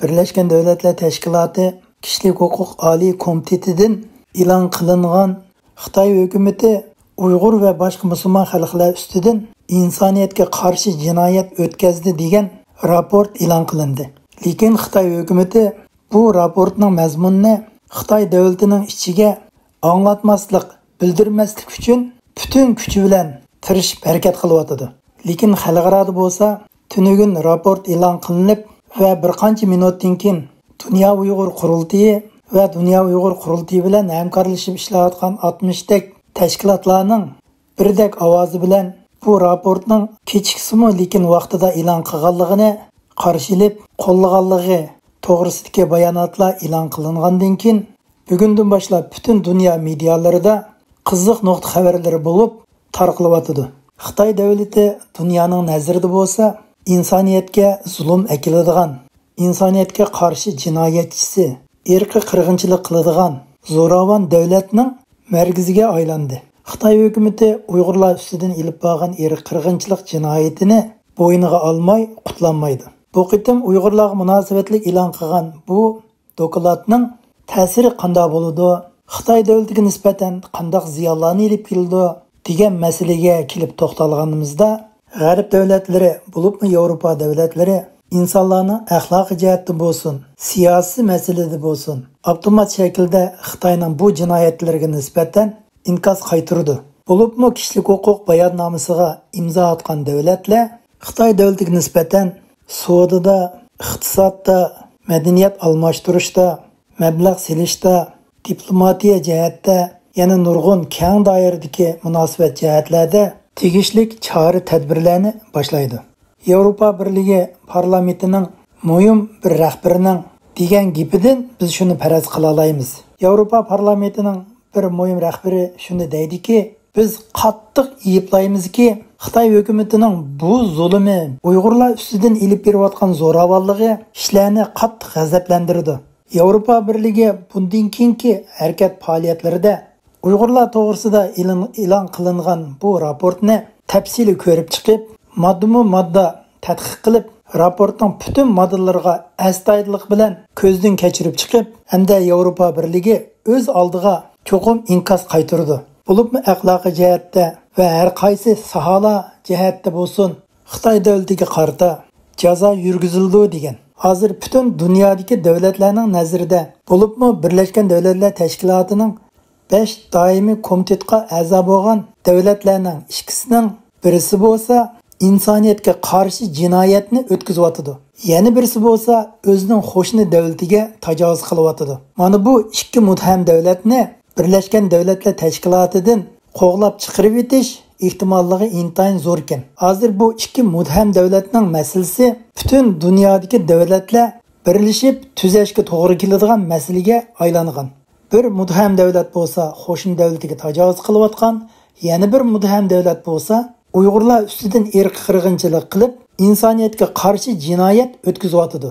Birleşken Devletler Teşkilatı Kişilik Hukuk Ali Komiteti'den ilan kılıngan Xitay hükümeti Uygur ve başka Müslüman halklar üstüden insaniyetke karşı cinayet ötkazdı degan raport ilan kılındı. Lekin Xitay hükümeti bu raportning mazmunini Xitay devletinin içige anlatmaslık, bildirmeslik üçün bütün küçü bilen tirishib harakat qilyotidi. Lekin xalqarada bo'lsa, tünügün raport ilan qilinib ve bir qancha minutdan keyin Dünya Uygur Qurultiyi ve Dünya Uygur Qurultiyi bilan hamkorlashib ishlayotgan 60 tek tashkilotlarning birdek ovozi bilan bu raportning kechikisimi lekin vaqtida e'lon qilganligini qarshilib qo'llaganligi to'g'risidagi bayonotlar e'lon qilingandan keyin bugundan boshlab butun dunyo medialarida qiziq nuqta xabarlari bo'lib tarqalyotidi. Xitoy davlati dunyoning nazarida bo'lsa, insoniyatga zulm akiladigan, insoniyatga qarshi jinoyatchisi, irqiy qirg'inchilik qiladigan zo'ravon davlatning markaziga aylandi. Xitoy hukumati Uyg'urlar ustidan ilib borgan irqiy qirg'inchilik jinoyatini bo'yniga olmay qutlanmaydi. Bu qitim Uyg'urlarga munosabatli e'lon qilgan bu dokladning ta'siri qanday bo'ladi? Xitoy davlatiga nisbatan qanday ziyonlarni ilib keldi degan masalaga kelib to'xtalganimizda, G'arb davlatlari, bo'libmi Yevropa davlatlari insonlarning axloqiy jihatda bo'lsin, siyosiy masalada bo'lsin, avtomat shaklda Xitoyning bu jinoyatlariga nisbatan inkas qaytirdi. Bo'libmi kishilik huquq bayonnomasiga imzo atgan davlatlar Xitoy davlatiga nisbatan savdoda, iqtisodda, madaniyat almashtirishda, mablag' silishda, diplomatiya jihatda, yana nurg'un keng doiradagi munosabat jihatlarda tegishlik chora tadbirlarni boshlaydi. Yevropa Birligi parlamentining muhim bir rahbarining degan gapidan biz shuni faraz qila olamiz. Yevropa parlamentining bir muhim rahbari shuni deydiki, biz qattiq ayblaymizki, Xitoy hukumatining bu zulmi, Uyg'urlar ustidan ilib berayotgan zo'ravonligi ishlarni qattiq g'azablantirdi. Yevropa Birligi bundan keyingi harakat faoliyatlarida Uyg'urlar to'g'risida e'lon qilingan bu raportni tafsili ko'rib chiqib, modda tadqiq qilib, raportning butun moddalariga astoydillik bilan ko'zdan kechirib chiqib, hamda Yevropa Birligi o'z oldiga cho'qim inkas qaytirdi. Bo'libmi axloqiy jihatda va har qaysi sohalar jihatda bo'lsin, Xitoy davlatiga qarata jazo yurgizildi degan. Hozir butun dunyodagi davlatlarning nazarida, bo'libmi Birlashgan Davlatlar Tashkilotining 5 doimiy komitetga a'zo bo'lgan davlatlarning ikkisining birisi bo'lsa, insoniyatga qarshi jinoyatni o'tkazyotidi. Yana birisi bo'lsa, o'zining qo'shni davlatiga tajovuz qilyotidi. Mana bu ikki mutham davlatni Birlashgan Davlatlar Tashkilotidan qo'g'lab chiqarib etish ehtimolligi intayin zo'r ekan. Hozir bu ikki mutham davlatning masalasi butun dunyodagi davlatlar birlashib tuzashga to'g'ri keladigan masalaga aylangan. Bir mutham davlat bo'lsa, qo'shni davlatiga tajovuz qilayotgan, yana bir mutham davlat bo'lsa, Uyg'urlar ustidan irqiy qirg'inchilik qilib, insoniyatga qarshi jinoyat o'tkazyotidi.